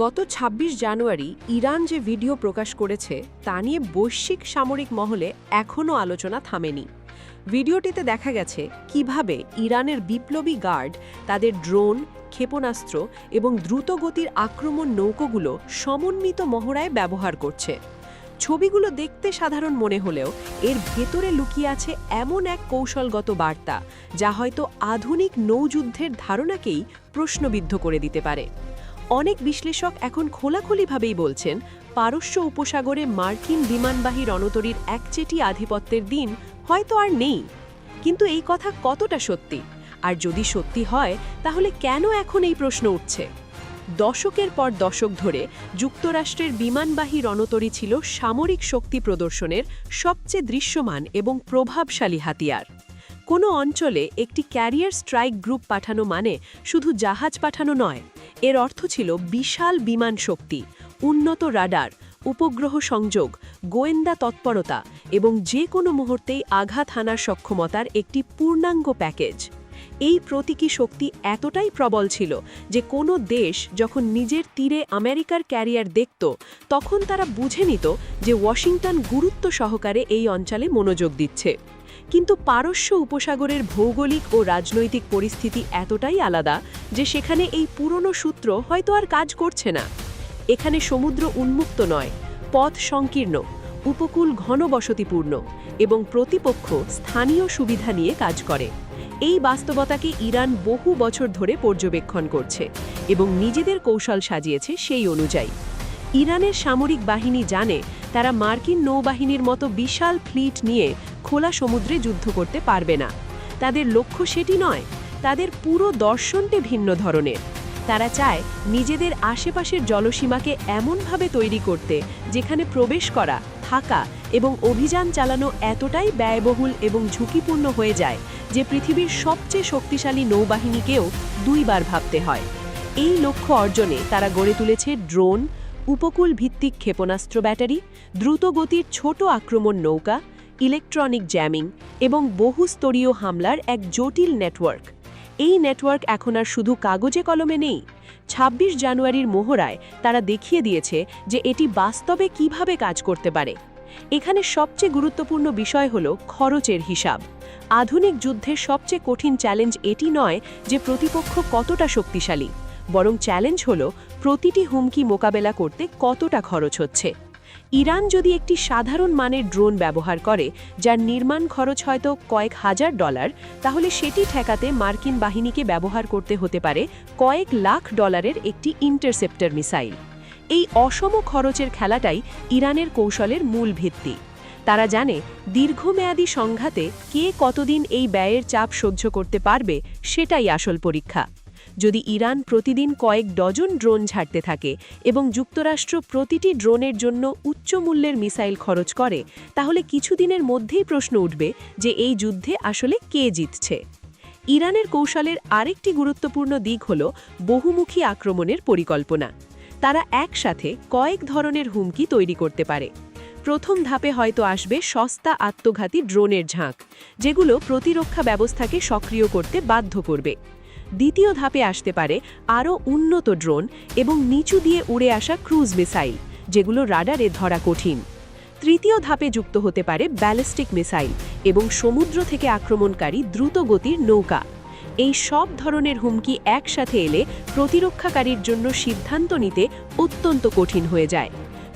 গত ২৬ জানুয়ারি ইরান যে ভিডিও প্রকাশ করেছে তা নিয়ে বৈশ্বিক সামরিক মহলে এখনও আলোচনা থামেনি। ভিডিওটিতে দেখা গেছে কিভাবে ইরানের বিপ্লবী গার্ড তাদের ড্রোন, ক্ষেপণাস্ত্র এবং দ্রুতগতির আক্রমণ নৌকোগুলো সমন্বিত মহড়ায় ব্যবহার করছে। ছবিগুলো দেখতে সাধারণ মনে হলেও এর ভেতরে লুকিয়ে আছে এমন এক কৌশলগত বার্তা যা হয়তো আধুনিক নৌযুদ্ধের ধারণাকেই প্রশ্নবিদ্ধ করে দিতে পারে। অনেক বিশ্লেষক এখন খোলাখুলিভাবেই বলছেন, পারস্য উপসাগরে মার্কিন বিমানবাহী রণতরীর একচেটি আধিপত্যের দিন হয়তো আর নেই। কিন্তু এই কথা কতটা সত্যি? আর যদি সত্যি হয় তাহলে কেন এখন এই প্রশ্ন উঠছে? দশকের পর দশক ধরে যুক্তরাষ্ট্রের বিমানবাহী রণতরী ছিল সামরিক শক্তি প্রদর্শনের সবচেয়ে দৃশ্যমান এবং প্রভাবশালী হাতিয়ার। কোনো অঞ্চলে একটি ক্যারিয়ার স্ট্রাইক গ্রুপ পাঠানো মানে শুধু জাহাজ পাঠানো নয়, এর অর্থ ছিল বিশাল বিমান শক্তি, উন্নত রাডার, উপগ্রহ সংযোগ, গোয়েন্দা তৎপরতা এবং যে কোনো মুহূর্তেই আঘাত হানার সক্ষমতার একটি পূর্ণাঙ্গ প্যাকেজ। এই প্রতীকী শক্তি এতটাই প্রবল ছিল যে কোনো দেশ যখন নিজের তীরে আমেরিকার ক্যারিয়ার দেখত তখন তারা বুঝে নিত যে ওয়াশিংটন গুরুত্ব সহকারে এই অঞ্চলে মনোযোগ দিচ্ছে। কিন্তু পারস্য উপসাগরের ভৌগোলিক ও রাজনৈতিক পরিস্থিতি এতটাই আলাদা যে সেখানে এই পুরনো সূত্র হয়তো আর কাজ করছে না। এখানে সমুদ্র উন্মুক্ত নয়, পথ সংকীর্ণ, উপকূল ঘনবসতিপূর্ণ এবং প্রতিপক্ষ স্থানীয় সুবিধা নিয়ে কাজ করে। এই বাস্তবতাকে ইরান বহু বছর ধরে পর্যবেক্ষণ করছে এবং নিজেদের কৌশল সাজিয়েছে সেই অনুযায়ী। ইরানের সামরিক বাহিনী জানে তারা মার্কিন নৌবাহিনীর মতো বিশাল ফ্লিট নিয়ে খোলা সমুদ্রে যুদ্ধ করতে পারবে না। তাদের লক্ষ্য সেটি নয়, তাদের পুরো দর্শনটি ভিন্ন ধরনের। তারা চায় নিজেদের আশেপাশের জলসীমাকে এমনভাবে তৈরি করতে যেখানে প্রবেশ করা, থাকা এবং অভিযান চালানো এতটাই ব্যয়বহুল এবং ঝুঁকিপূর্ণ হয়ে যায় যে পৃথিবীর সবচেয়ে শক্তিশালী নৌবাহিনীকেও দুইবার ভাবতে হয়। এই লক্ষ্য অর্জনে তারা গড়ে তুলেছে ড্রোন, উপকূল ভিত্তিক ক্ষেপণাস্ত্র ব্যাটারি, দ্রুতগতির ছোট আক্রমণ নৌকা, ইলেকট্রনিক জ্যামিং এবং বহুস্তরীয় হামলার এক জটিল নেটওয়ার্ক। এই নেটওয়ার্ক এখন আর শুধু কাগজে কলমে নেই। ২৬ জানুয়ারির মহড়ায় তারা দেখিয়ে দিয়েছে যে এটি বাস্তবে কিভাবে কাজ করতে পারে। এখানে সবচেয়ে গুরুত্বপূর্ণ বিষয় হল খরচের হিসাব। আধুনিক যুদ্ধের সবচেয়ে কঠিন চ্যালেঞ্জ এটি নয় যে প্রতিপক্ষ কতটা শক্তিশালী, বরং চ্যালেঞ্জ হল প্রতিটি হুমকি মোকাবেলা করতে কতটা খরচ হচ্ছে। ইরান যদি একটি সাধারণ মানের ড্রোন ব্যবহার করে যার নির্মাণ খরচ হয়তো কয়েক হাজার ডলার, তাহলে সেটি ঠেকাতে মার্কিন বাহিনীকে ব্যবহার করতে হতে পারে কয়েক লাখ ডলারের একটি ইন্টারসেপ্টর মিসাইল। এই অসম খরচের খেলাটাই ইরানের কৌশলের মূল ভিত্তি। তারা জানে দীর্ঘমেয়াদী সংঘাতে কে কতদিন এই ব্যয়ের চাপ সহ্য করতে পারবে সেটাই আসল পরীক্ষা। যদি ইরান প্রতিদিন কয়েক ডজন ড্রোন ছাড়তে থাকে এবং যুক্তরাষ্ট্র প্রতিটি ড্রোনের জন্য উচ্চ মূল্যের মিসাইল খরচ করে, তাহলে কিছুদিনের মধ্যেই প্রশ্ন উঠবে যে এই যুদ্ধে আসলে কে জিতছে। ইরানের কৌশলের আরেকটি গুরুত্বপূর্ণ দিক হল বহুমুখী আক্রমণের পরিকল্পনা। তারা একসাথে কয়েক ধরনের হুমকি তৈরি করতে পারে। প্রথম ধাপে হয়তো আসবে সস্তা আত্মঘাতী ড্রোনের ঝাঁক, যেগুলো প্রতিরক্ষা ব্যবস্থাকে সক্রিয় করতে বাধ্য করবে। দ্বিতীয় ধাপে আসতে পারে আরও উন্নত ড্রোন এবং নিচু দিয়ে উড়ে আসা ক্রুজ মিসাইল, যেগুলো রাডারে ধরা কঠিন। তৃতীয় ধাপে যুক্ত হতে পারে ব্যালিস্টিক মিসাইল এবং সমুদ্র থেকে আক্রমণকারী দ্রুতগতির নৌকা। এই সব ধরনের হুমকি একসাথে এলে প্রতিরক্ষাকারীর জন্য সিদ্ধান্ত নিতে অত্যন্ত কঠিন হয়ে যায়।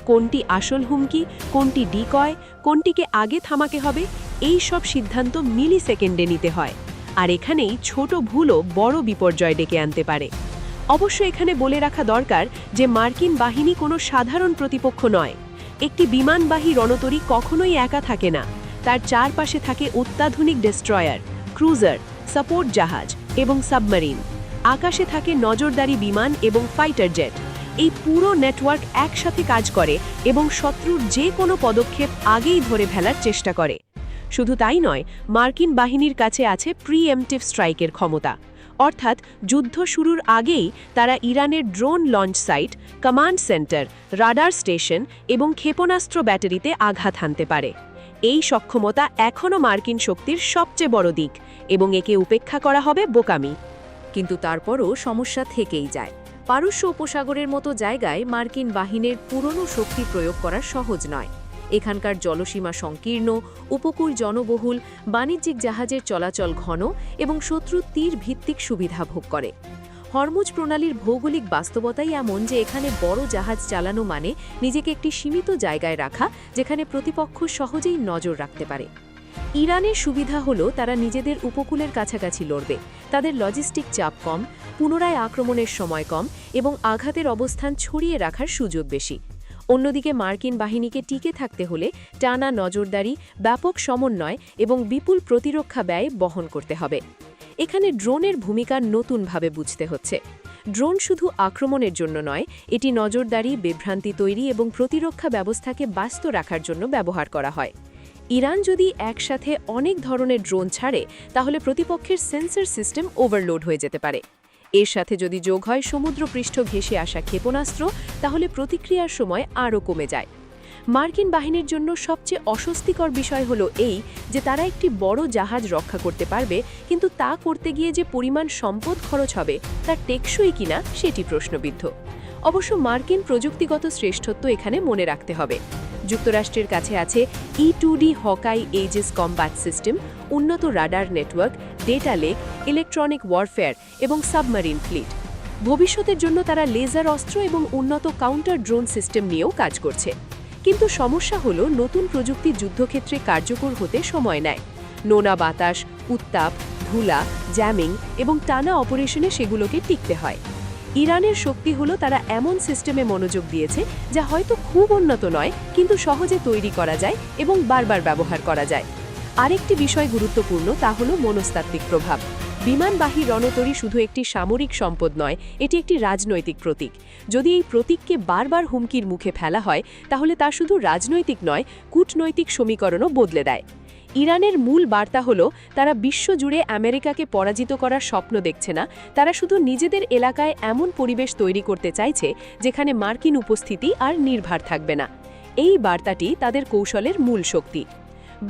কোনটি আসল হুমকি, কোনটি ডিকয়, কোনটিকে আগে থামাতে হবে, এই সব সিদ্ধান্ত মিলি সেকেন্ডে নিতে হয়। আর এখানেই ছোট ভুলও বড় বিপর্যয় ডেকে আনতে পারে। অবশ্য এখানে বলে রাখা দরকার যে মার্কিন বাহিনী কোনো সাধারণ প্রতিপক্ষ নয়। একটি বিমানবাহী রণতরী কখনোই একা থাকে না। তার চারপাশে থাকে অত্যাধুনিক ডেস্ট্রয়ার, ক্রুজার, সাপোর্ট জাহাজ এবং সাবমেরিন। আকাশে থাকে নজরদারি বিমান এবং ফাইটার জেট। এই পুরো নেটওয়ার্ক একসাথে কাজ করে এবং শত্রুর যে কোনো পদক্ষেপ আগেই ধরে ফেলার চেষ্টা করে। শুধু তাই নয়, মার্কিন বাহিনীর কাছে আছে প্রিএমটিভ স্ট্রাইকের ক্ষমতা, অর্থাৎ যুদ্ধ শুরুর আগেই তারা ইরানের drone launch site, command centre, radar station এবং ক্ষেপণাস্ত্র ব্যাটারিতে আঘাত হানতে পারে। এই সক্ষমতা এখনও মার্কিন শক্তির সবচেয়ে বড় দিক এবং একে উপেক্ষা করা হবে বোকামি। কিন্তু তারপরও সমস্যা থেকেই যায়। পারস্য উপসাগরের মতো জায়গায় মার্কিন বাহিনীর পুরনো শক্তি প্রয়োগ করা সহজ নয়। এখানকার জলসীমা সংকীর্ণ, উপকূল জনবহুল, বাণিজ্যিক জাহাজের চলাচল ঘন এবং শত্রু তীর ভিত্তিক সুবিধা ভোগ করে। হরমুজ প্রণালীর ভৌগোলিক বাস্তবতাই এমন যে এখানে বড় জাহাজ চালানো মানে নিজেকে একটি সীমিত জায়গায় রাখা, যেখানে প্রতিপক্ষ সহজেই নজর রাখতে পারে। ইরানের সুবিধা হলো তারা নিজেদের উপকূলের কাছাকাছি লড়বে, তাদের লজিস্টিক চাপ কম, পুনরায় আক্রমণের সময় কম এবং আঘাতের অবস্থান ছড়িয়ে রাখার সুযোগ বেশি। অন্যদিকে মার্কিন বাহিনীকে টিকে থাকতে হলে টানা নজরদারি, ব্যাপক সমন্বয় এবং বিপুল প্রতিরক্ষা ব্যয় বহন করতে হবে। এখানে ড্রোনের ভূমিকা নতুনভাবে বুঝতে হচ্ছে। ড্রোন শুধু আক্রমণের জন্য নয়, এটি নজরদারি, বিভ্রান্তি তৈরি এবং প্রতিরক্ষা ব্যবস্থাকে ব্যস্ত রাখার জন্য ব্যবহার করা হয়। ইরান যদি একসাথে অনেক ধরনের ড্রোন ছাড়ে, তাহলে প্রতিপক্ষের সেন্সর সিস্টেম ওভারলোড হয়ে যেতে পারে। এর সাথে যদি যোগ হয় সমুদ্রপৃষ্ঠ ঘেঁষে আসা ক্ষেপণাস্ত্র, তাহলে প্রতিক্রিয়ার সময় আরও কমে যায়। মার্কিন বাহিনীর জন্য সবচেয়ে অস্বস্তিকর বিষয় হলো এই যে তারা একটি বড় জাহাজ রক্ষা করতে পারবে, কিন্তু তা করতে গিয়ে যে পরিমাণ সম্পদ খরচ হবে তা টেকসই কিনা সেটি প্রশ্নবিদ্ধ। অবশ্য মার্কিন প্রযুক্তিগত শ্রেষ্ঠত্ব এখানে মনে রাখতে হবে। যুক্তরাষ্ট্রের কাছে আছে E-2D হকাই এইজেস কম্ব্যাট সিস্টেম, উন্নত radar network, data lake, electronic warfare এবং সাবমারিন ফ্লিট। ভবিষ্যতের জন্য তারা লেজার অস্ত্র এবং উন্নত কাউন্টার ড্রোন সিস্টেম নিয়েও কাজ করছে। কিন্তু সমস্যা হলো নতুন প্রযুক্তি যুদ্ধক্ষেত্রে কার্যকর হতে সময় নেয়। নোনা বাতাস, উত্তাপ, ধুলা, জ্যামিং এবং টানা অপারেশনে সেগুলোকে টিকতে হয়। ইরানের শক্তি হলো তারা এমন সিস্টেমে মনোযোগ দিয়েছে যা হয়তো খুব উন্নত নয়, কিন্তু সহজে তৈরি করা যায় এবং বারবার ব্যবহার করা যায়। আরেকটি বিষয় গুরুত্বপূর্ণ, তা হলো মনস্তাত্ত্বিক প্রভাব। বিমানবাহী রণতরী শুধু একটি সামরিক সম্পদ নয়, এটি একটি রাজনৈতিক প্রতীক। যদি এই প্রতীককে বারবার হুমকির মুখে ফেলা হয়, তাহলে তা শুধু রাজনৈতিক নয়, কূটনৈতিক সমীকরণও বদলে দেয়। ইরানের মূল বার্তা হলো তারা বিশ্বজুড়ে আমেরিকাকে পরাজিত করার স্বপ্ন দেখছে না, তারা শুধু নিজেদের এলাকায় এমন পরিবেশ তৈরি করতে চাইছে যেখানে মার্কিন উপস্থিতি আর নির্ভর থাকবে না। এই বার্তাটি তাদের কৌশলের মূল শক্তি।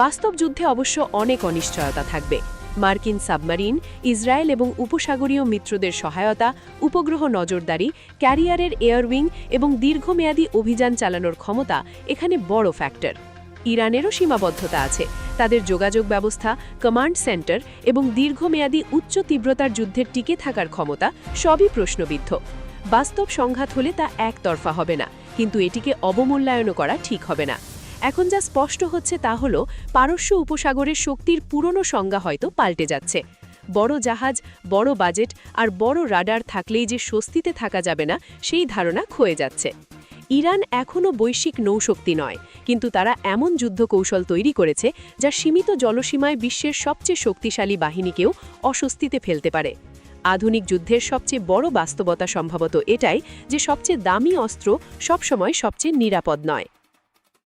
বাস্তব যুদ্ধে অবশ্য অনেক অনিশ্চয়তা থাকবে। মার্কিন সাবমারিন, ইসরায়েল এবং উপসাগরীয় মিত্রদের সহায়তা, উপগ্রহ নজরদারি, ক্যারিয়ারের এয়ারউইং এবং দীর্ঘমেয়াদী অভিযান চালানোর ক্ষমতা এখানে বড় ফ্যাক্টর। ইরানেরও সীমাবদ্ধতা আছে। তাদের যোগাযোগ ব্যবস্থা, কমান্ড সেন্টার এবং দীর্ঘমেয়াদী উচ্চ তীব্রতার যুদ্ধের টিকে থাকার ক্ষমতা সবই প্রশ্নবিদ্ধ। বাস্তব সংঘাত হলে তা একতরফা হবে না, কিন্তু এটিকে অবমূল্যায়ন করা ঠিক হবে না। এখন যা স্পষ্ট হচ্ছে তা হলো পারস্য উপসাগরের শক্তির পুরনো সংজ্ঞা হয়তো পাল্টে যাচ্ছে। বড় জাহাজ, বড় বাজেট আর বড় রাডার থাকলেই যে স্বস্তিতে থাকা যাবে না, সেই ধারণা ক্ষয়ে যাচ্ছে। ইরান এখনও বৈশ্বিক নৌশক্তি নয়, কিন্তু তারা এমন যুদ্ধ কৌশল তৈরি করেছে যা সীমিত জলসীমায় বিশ্বের সবচেয়ে শক্তিশালী বাহিনীকেও অস্বস্তিতে ফেলতে পারে। আধুনিক যুদ্ধের সবচেয়ে বড় বাস্তবতা সম্ভবত এটাই যে সবচেয়ে দামি অস্ত্র সবসময় সবচেয়ে নিরাপদ নয়।